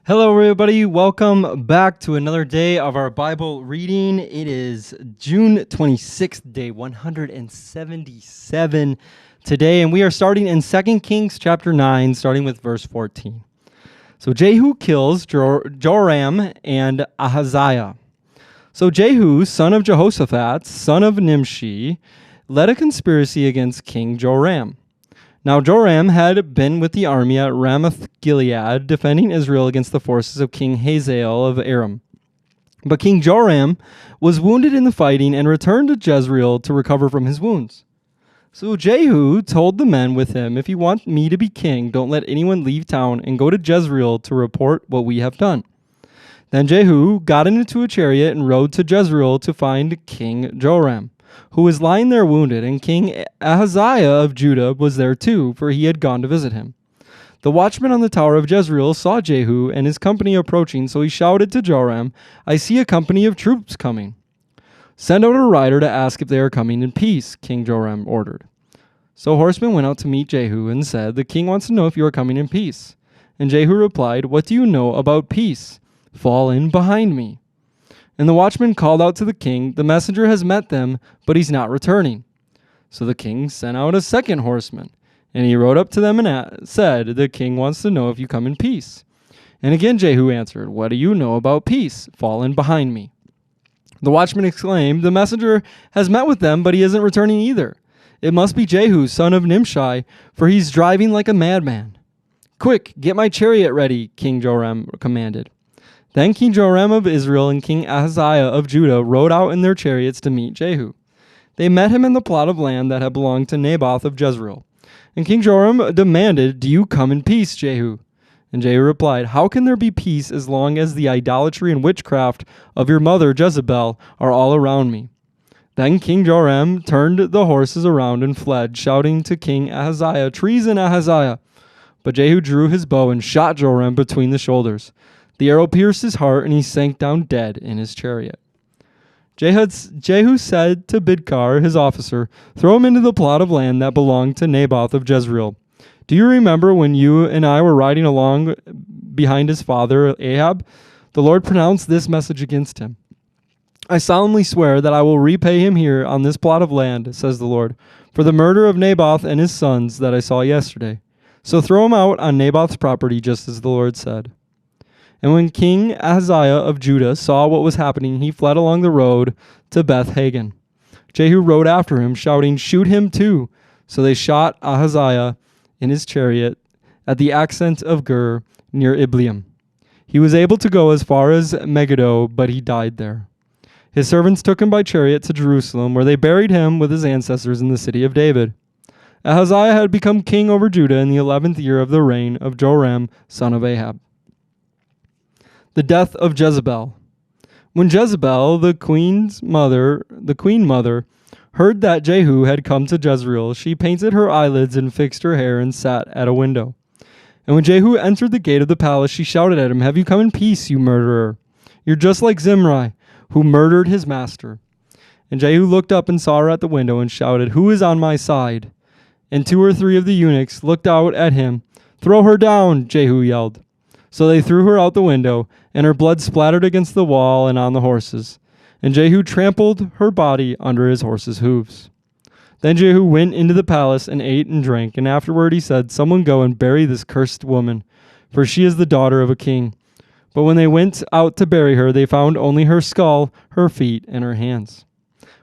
Hello, everybody. Welcome back to another day of our Bible reading. It is June 26th, day 177 today, and we are starting in 2 Kings chapter 9, starting with verse 14. So Jehu kills Joram and Ahaziah. So Jehu, son of Jehoshaphat, son of Nimshi, led a conspiracy against King Joram. Now Joram had been with the army at Ramoth-Gilead, defending Israel against the forces of King Hazael of Aram. But King Joram was wounded in the fighting and returned to Jezreel to recover from his wounds. So Jehu told the men with him, "If you want me to be king, don't let anyone leave town and go to Jezreel to report what we have done." Then Jehu got into a chariot and rode to Jezreel to find King Joram, who was lying there wounded, and King Ahaziah of Judah was there too, for he had gone to visit him. The watchman on the tower of Jezreel saw Jehu and his company approaching, so he shouted to Joram, "I see a company of troops coming." "Send out a rider to ask if they are coming in peace," King Joram ordered. So horsemen went out to meet Jehu and said, "The king wants to know if you are coming in peace." And Jehu replied, "What do you know about peace? Fall in behind me." And the watchman called out to the king, "The messenger has met them, but he's not returning." So the king sent out a second horseman, and he rode up to them and said, "The king wants to know if you come in peace." And again Jehu answered, "What do you know about peace? Fall in behind me." The watchman exclaimed, "The messenger has met with them, but he isn't returning either. It must be Jehu, son of Nimshi, for he's driving like a madman." "Quick, get my chariot ready," King Joram commanded. Then King Joram of Israel and King Ahaziah of Judah rode out in their chariots to meet Jehu. They met him in the plot of land that had belonged to Naboth of Jezreel. And King Joram demanded, "Do you come in peace, Jehu?" And Jehu replied, "How can there be peace as long as the idolatry and witchcraft of your mother Jezebel are all around me?" Then King Joram turned the horses around and fled, shouting to King Ahaziah, "Treason, Ahaziah!" But Jehu drew his bow and shot Joram between the shoulders. The arrow pierced his heart, and he sank down dead in his chariot. Jehu said to Bidkar, his officer, "Throw him into the plot of land that belonged to Naboth of Jezreel. Do you remember when you and I were riding along behind his father Ahab? The Lord pronounced this message against him. 'I solemnly swear that I will repay him here on this plot of land,' says the Lord, 'for the murder of Naboth and his sons that I saw yesterday. So throw him out on Naboth's property, just as the Lord said.' And when King Ahaziah of Judah saw what was happening, he fled along the road to Beth-Hagan. Jehu rode after him, shouting, 'Shoot him too!' So they shot Ahaziah in his chariot at the ascent of Gur near Ibleam. He was able to go as far as Megiddo, but he died there. His servants took him by chariot to Jerusalem, where they buried him with his ancestors in the city of David. Ahaziah had become king over Judah in the 11th year of the reign of Joram, son of Ahab. The death of Jezebel. When Jezebel, the queen mother, heard that Jehu had come to Jezreel, she painted her eyelids and fixed her hair and sat at a window. And when Jehu entered the gate of the palace, she shouted at him, "Have you come in peace, you murderer? You're just like Zimri, who murdered his master." And Jehu looked up and saw her at the window and shouted, "Who is on my side?" And 2 or 3 of the eunuchs looked out at him. "Throw her down," Jehu yelled. So they threw her out the window, and her blood splattered against the wall and on the horses. And Jehu trampled her body under his horses' hooves. Then Jehu went into the palace and ate and drank, and afterward he said, "Someone go and bury this cursed woman, for she is the daughter of a king." But when they went out to bury her, they found only her skull, her feet, and her hands.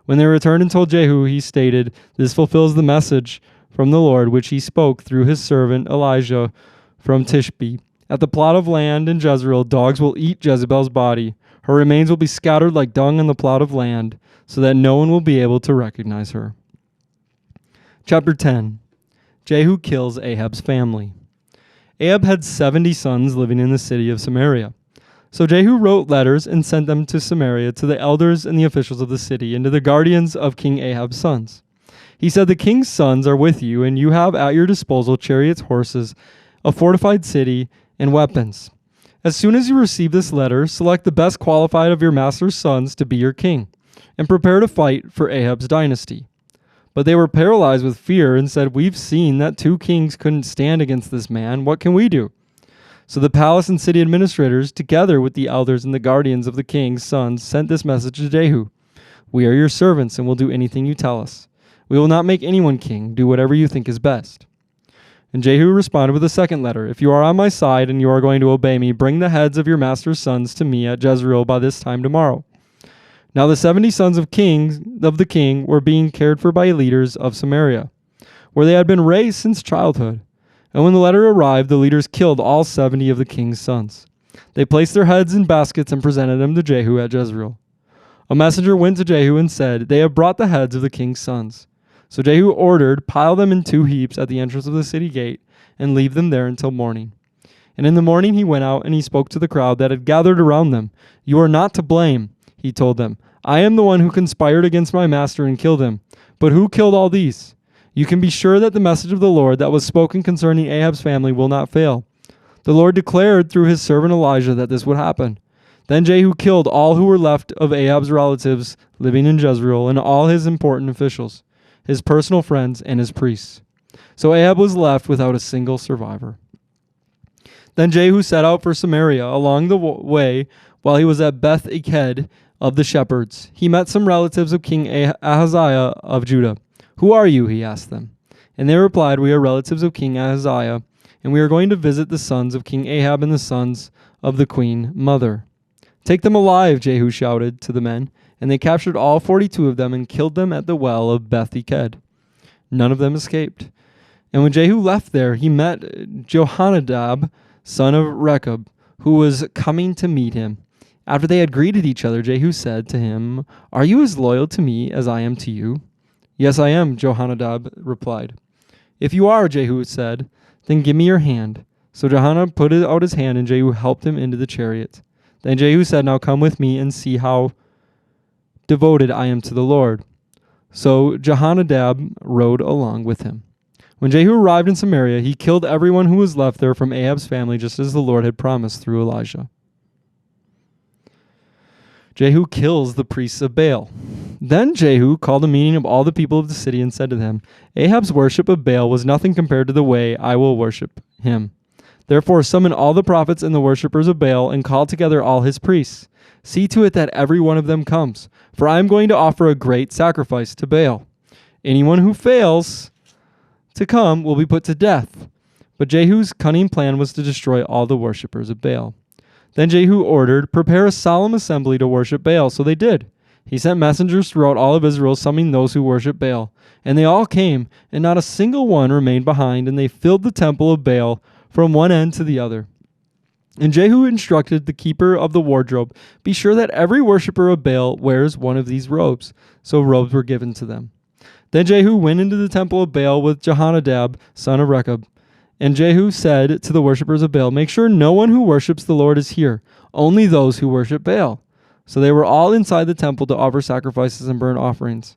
When they returned and told Jehu, he stated, "This fulfills the message from the Lord, which he spoke through his servant Elijah from Tishbe. At the plot of land in Jezreel, dogs will eat Jezebel's body. Her remains will be scattered like dung on the plot of land, so that no one will be able to recognize her." Chapter 10. Jehu kills Ahab's family. Ahab had 70 sons living in the city of Samaria. So Jehu wrote letters and sent them to Samaria to the elders and the officials of the city and to the guardians of King Ahab's sons. He said, "The king's sons are with you, and you have at your disposal chariots, horses, a fortified city, and weapons. As soon as you receive this letter, select the best qualified of your master's sons to be your king, and prepare to fight for Ahab's dynasty." But they were paralyzed with fear and said, "We've seen that 2 kings couldn't stand against this man. What can we do?" So the palace and city administrators, together with the elders and the guardians of the king's sons, sent this message to Jehu. We are your servants and will do anything you tell us. We will not make anyone king. Do whatever you think is best. And Jehu responded with a second letter. If you are on my side and you are going to obey me, bring the heads of your master's sons to me at Jezreel by this time tomorrow. Now the 70 sons of the king were being cared for by leaders of Samaria, where they had been raised since childhood. And when the letter arrived, the leaders killed all 70 of the king's sons. They placed their heads in baskets and presented them to Jehu at Jezreel. A messenger went to Jehu and said, They have brought the heads of the king's sons. So Jehu ordered, Pile them in 2 heaps at the entrance of the city gate, and leave them there until morning. And in the morning he went out and he spoke to the crowd that had gathered around them. You are not to blame, he told them. I am the one who conspired against my master and killed him. But who killed all these? You can be sure that the message of the Lord that was spoken concerning Ahab's family will not fail. The Lord declared through his servant Elijah that this would happen. Then Jehu killed all who were left of Ahab's relatives living in Jezreel and all his important officials, his personal friends, and his priests. So Ahab was left without a single survivor. Then Jehu set out for Samaria. Along the way, while he was at Beth-Eked of the shepherds, he met some relatives of King Ahaziah of Judah. Who are you? He asked them. And they replied, We are relatives of King Ahaziah, and we are going to visit the sons of King Ahab and the sons of the queen mother. Take them alive, Jehu shouted to the men, and they captured all 42 of them and killed them at the well of Beth-Eked. None of them escaped. And when Jehu left there, he met Jehonadab, son of Rechab, who was coming to meet him. After they had greeted each other, Jehu said to him, Are you as loyal to me as I am to you? Yes, I am, Jehonadab replied. If you are, Jehu said, then give me your hand. So Jehonadab put out his hand, and Jehu helped him into the chariot. Then Jehu said, Now come with me and see how devoted I am to the Lord. So Jehonadab rode along with him. When Jehu arrived in Samaria, he killed everyone who was left there from Ahab's family, just as the Lord had promised through Elijah. Jehu kills the priests of Baal. Then Jehu called a meeting of all the people of the city and said to them, Ahab's worship of Baal was nothing compared to the way I will worship him. Therefore summon all the prophets and the worshippers of Baal and call together all his priests. See to it that every one of them comes, for I am going to offer a great sacrifice to Baal. Anyone who fails to come will be put to death. But Jehu's cunning plan was to destroy all the worshippers of Baal. Then Jehu ordered, Prepare a solemn assembly to worship Baal. So they did. He sent messengers throughout all of Israel, summoning those who worship Baal. And they all came, and not a single one remained behind, and they filled the temple of Baal from one end to the other. And Jehu instructed the keeper of the wardrobe, Be sure that every worshipper of Baal wears one of these robes. So robes were given to them. Then Jehu went into the temple of Baal with Jehonadab, son of Rechab. And Jehu said to the worshippers of Baal, Make sure no one who worships the Lord is here, only those who worship Baal. So they were all inside the temple to offer sacrifices and burnt offerings.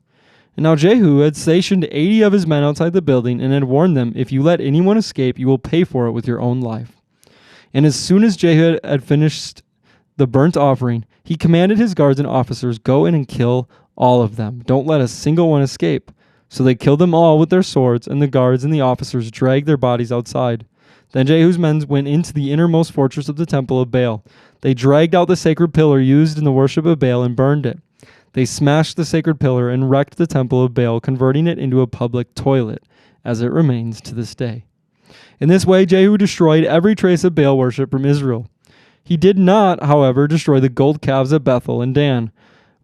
And now Jehu had stationed 80 of his men outside the building and had warned them, If you let anyone escape, you will pay for it with your own life. And as soon as Jehu had finished the burnt offering, he commanded his guards and officers, Go in and kill all of them. Don't let a single one escape. So they killed them all with their swords, and the guards and the officers dragged their bodies outside. Then Jehu's men went into the innermost fortress of the temple of Baal. They dragged out the sacred pillar used in the worship of Baal and burned it. They smashed the sacred pillar and wrecked the temple of Baal, converting it into a public toilet, as it remains to this day. In this way, Jehu destroyed every trace of Baal worship from Israel. He did not, however, destroy the gold calves at Bethel and Dan,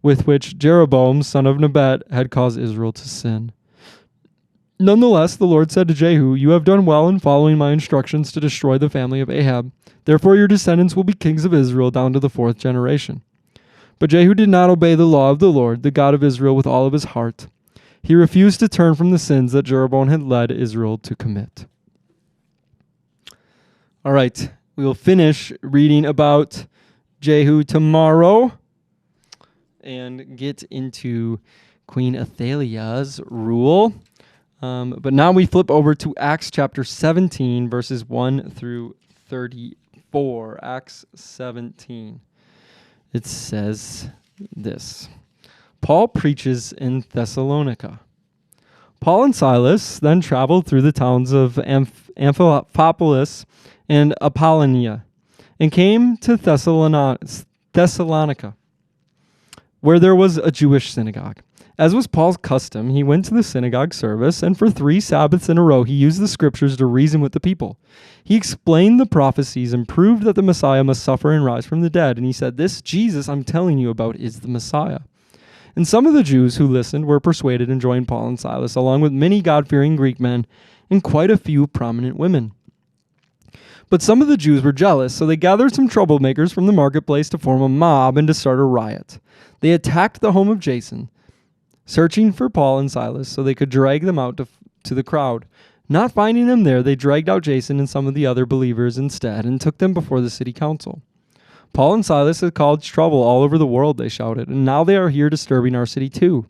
with which Jeroboam, son of Nebat, had caused Israel to sin. Nonetheless, the Lord said to Jehu, You have done well in following my instructions to destroy the family of Ahab. Therefore your descendants will be kings of Israel down to the 4th generation. But Jehu did not obey the law of the Lord, the God of Israel, with all of his heart. He refused to turn from the sins that Jeroboam had led Israel to commit. All right, we will finish reading about Jehu tomorrow and get into Queen Athaliah's rule. But now we flip over to Acts chapter 17, verses 1 through 34. Acts 17. It says this. Paul preaches in Thessalonica. Paul and Silas then traveled through the towns of Amphipolis and Apollonia, and came to Thessalonica, where there was a Jewish synagogue. As was Paul's custom, he went to the synagogue service, and for 3 Sabbaths in a row he used the scriptures to reason with the people. He explained the prophecies and proved that the Messiah must suffer and rise from the dead, and he said, "This Jesus I'm telling you about is the Messiah." And some of the Jews who listened were persuaded and joined Paul and Silas, along with many God-fearing Greek men and quite a few prominent women. But some of the Jews were jealous, so they gathered some troublemakers from the marketplace to form a mob and to start a riot. They attacked the home of Jason, searching for Paul and Silas so they could drag them out to the crowd. Not finding them there, they dragged out Jason and some of the other believers instead and took them before the city council. "Paul and Silas have caused trouble all over the world," they shouted, "and now they are here disturbing our city too.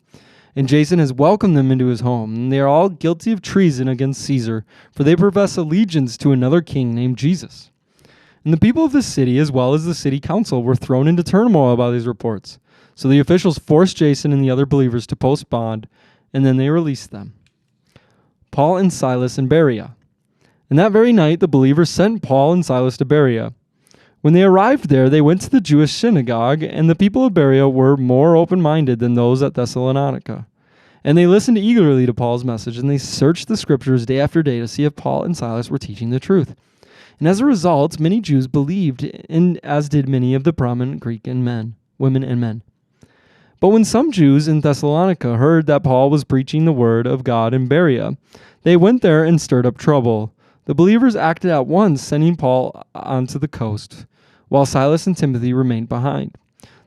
And Jason has welcomed them into his home, and they are all guilty of treason against Caesar, for they profess allegiance to another king named Jesus." And the people of the city, as well as the city council, were thrown into turmoil by these reports. So the officials forced Jason and the other believers to post bond, and then they released them. Paul and Silas in Berea. And that very night the believers sent Paul and Silas to Berea. When they arrived there, they went to the Jewish synagogue, and the people of Berea were more open-minded than those at Thessalonica. And they listened eagerly to Paul's message, and they searched the scriptures day after day to see if Paul and Silas were teaching the truth. And as a result, many Jews believed, and as did many of the prominent Greek women and men. But when some Jews in Thessalonica heard that Paul was preaching the word of God in Berea, they went there and stirred up trouble. The believers acted at once, sending Paul onto the coast, while Silas and Timothy remained behind.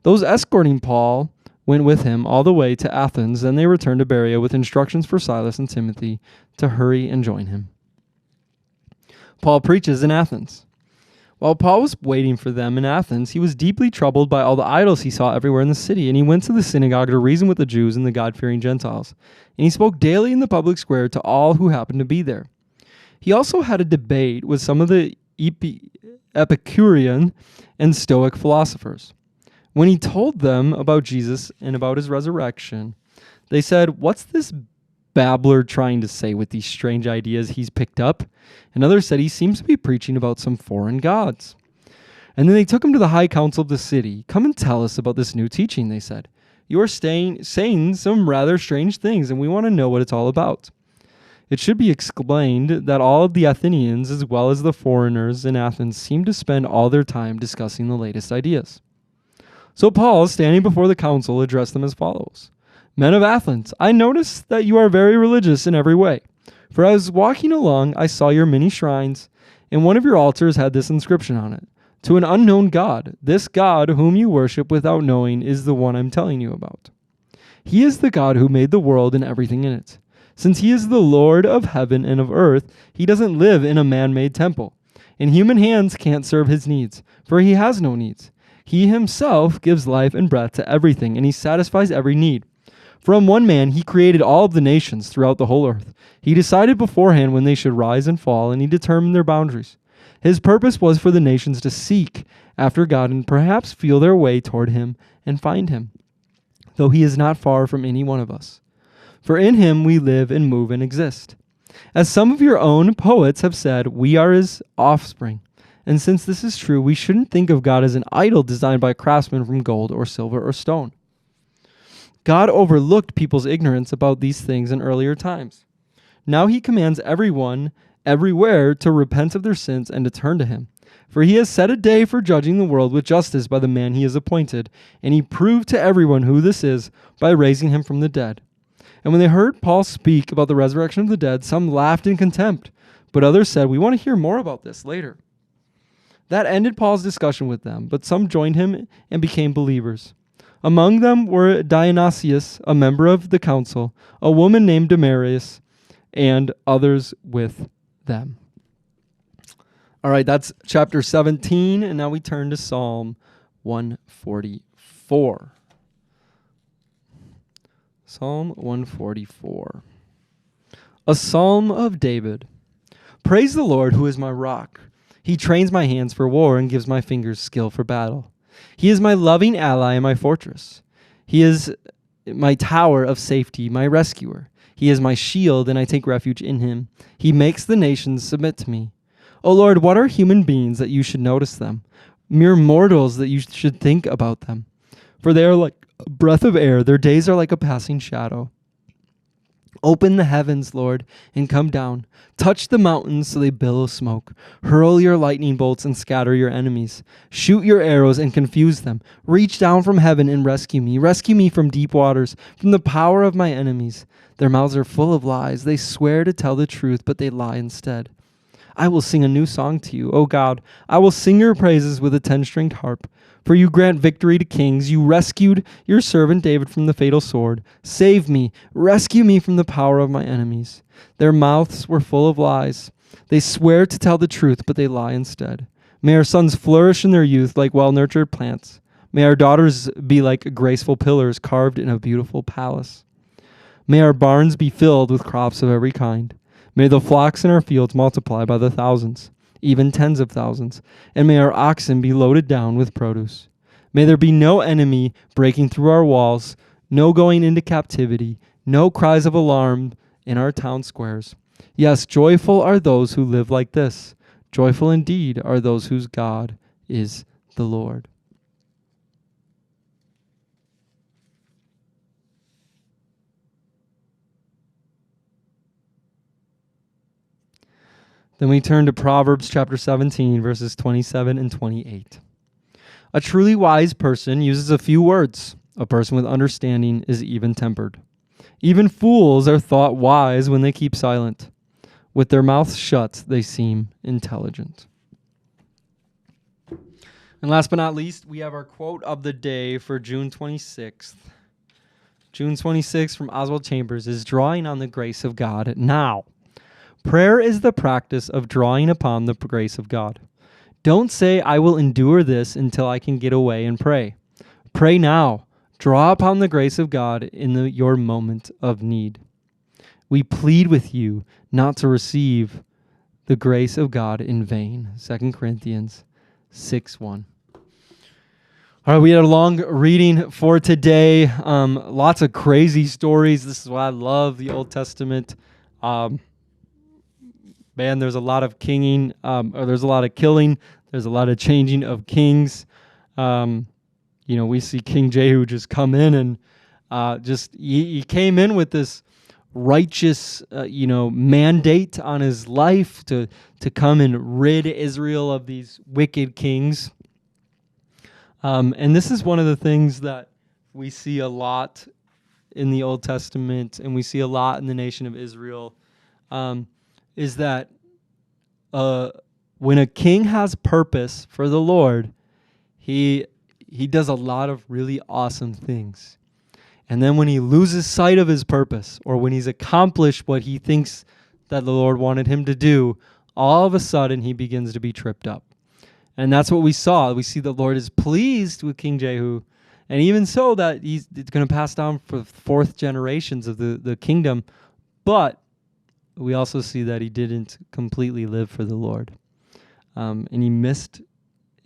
Those escorting Paul went with him all the way to Athens, then they returned to Berea with instructions for Silas and Timothy to hurry and join him. Paul preaches in Athens. While Paul was waiting for them in Athens, he was deeply troubled by all the idols he saw everywhere in the city, and he went to the synagogue to reason with the Jews and the God-fearing Gentiles. And he spoke daily in the public square to all who happened to be there. He also had a debate with some of the Epicurean and Stoic philosophers. When he told them about Jesus and about his resurrection, they said, "What's this babbler trying to say with these strange ideas he's picked up?" And others said, "He seems to be preaching about some foreign gods." And then they took him to the high council of the city. "Come and tell us about this new teaching," they said. "You are saying some rather strange things, and we want to know what it's all about." It should be explained that all of the Athenians, as well as the foreigners in Athens, seemed to spend all their time discussing the latest ideas. So Paul, standing before the council, addressed them as follows. "Men of Athens, I notice that you are very religious in every way. For as I was walking along, I saw your many shrines, and one of your altars had this inscription on it: 'To an unknown God. This God whom you worship without knowing is the one I'm telling you about. He is the God who made the world and everything in it. Since he is the Lord of heaven and of earth, he doesn't live in a man-made temple, and human hands can't serve his needs, for he has no needs. He himself gives life and breath to everything, and he satisfies every need. From one man he created all of the nations throughout the whole earth. He decided beforehand when they should rise and fall, and he determined their boundaries. His purpose was for the nations to seek after God and perhaps feel their way toward him and find him, though he is not far from any one of us. For in him we live and move and exist. As some of your own poets have said, we are his offspring. And since this is true, we shouldn't think of God as an idol designed by craftsmen from gold or silver or stone. God overlooked people's ignorance about these things in earlier times. Now he commands everyone, everywhere, to repent of their sins and to turn to him. For he has set a day for judging the world with justice by the man he has appointed, and he proved to everyone who this is by raising him from the dead." And when they heard Paul speak about the resurrection of the dead, some laughed in contempt, but others said, "We want to hear more about this later." That ended Paul's discussion with them, but some joined him and became believers. Among them were Dionysius, a member of the council, a woman named Damaris, and others with them. All right, that's chapter 17, and now we turn to Psalm 144. Psalm 144. A psalm of David. Praise the Lord, who is my rock. He trains my hands for war and gives my fingers skill for battle. He is my loving ally and my fortress. He is my tower of safety, my rescuer. He is my shield, and I take refuge in him. He makes the nations submit to me. O Lord, what are human beings that you should notice them? Mere mortals that you should think about them. For they are like a breath of air. Their days are like a passing shadow. Open the heavens, Lord, and come down. Touch the mountains so they billow smoke. Hurl your lightning bolts and scatter your enemies. Shoot your arrows and confuse them. Reach down from heaven and rescue me. Rescue me from deep waters, from the power of my enemies. Their mouths are full of lies. They swear to tell the truth, but they lie instead. I will sing a new song to you, O God. I will sing your praises with a 10-stringed harp. For you grant victory to kings. You rescued your servant David from the fatal sword. Save me, rescue me from the power of my enemies. Their mouths were full of lies. They swear to tell the truth, but they lie instead. May our sons flourish in their youth like well-nurtured plants. May our daughters be like graceful pillars carved in a beautiful palace. May our barns be filled with crops of every kind. May the flocks in our fields multiply by the thousands, even tens of thousands, and may our oxen be loaded down with produce. May there be no enemy breaking through our walls, no going into captivity, no cries of alarm in our town squares. Yes, joyful are those who live like this. Joyful indeed are those whose God is the Lord. Then we turn to Proverbs chapter 17, verses 27 and 28. A truly wise person uses a few words. A person with understanding is even-tempered. Even fools are thought wise when they keep silent. With their mouths shut, they seem intelligent. And last but not least, we have our quote of the day for June 26th. June 26th from Oswald Chambers is drawing on the grace of God now. Prayer is the practice of drawing upon the grace of God. Don't say, I will endure this until I can get away and pray. Pray now. Draw upon the grace of God in your moment of need. We plead with you not to receive the grace of God in vain. 2 Corinthians 6:1. All right, we had a long reading for today. Lots of crazy stories. This is why I love the Old Testament. Man, there's a lot of kinging, or there's a lot of killing. There's a lot of changing of kings. We see King Jehu just come in and he came in with this righteous, mandate on his life to come and rid Israel of these wicked kings. And this is one of the things that we see a lot in the Old Testament, and we see a lot in the nation of Israel. Is that when a king has purpose for the Lord, he does a lot of really awesome things. And then when he loses sight of his purpose, or when he's accomplished what he thinks that the Lord wanted him to do, all of a sudden he begins to be tripped up. And that's what we saw. We see the Lord is pleased with King Jehu, and even so that he's going to pass down for fourth generations of the kingdom. But we also see that he didn't completely live for the Lord, and he missed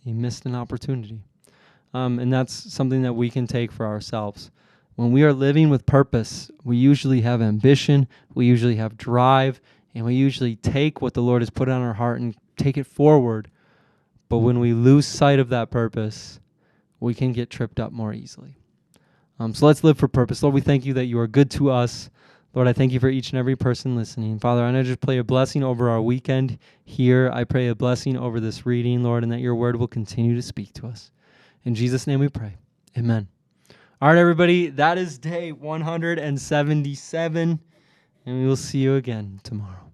an opportunity, and that's something that we can take for ourselves. When we are living with purpose, we usually have ambition, we usually have drive, and we usually take what the Lord has put on our heart and take it forward. But when we lose sight of that purpose, we can get tripped up more easily. So let's live for purpose. Lord, we thank you that you are good to us. Lord, I thank you for each and every person listening. Father, I just pray a blessing over our weekend here. I pray a blessing over this reading, Lord, and that your word will continue to speak to us. In Jesus' name we pray. Amen. All right, everybody, that is day 177, and we will see you again tomorrow.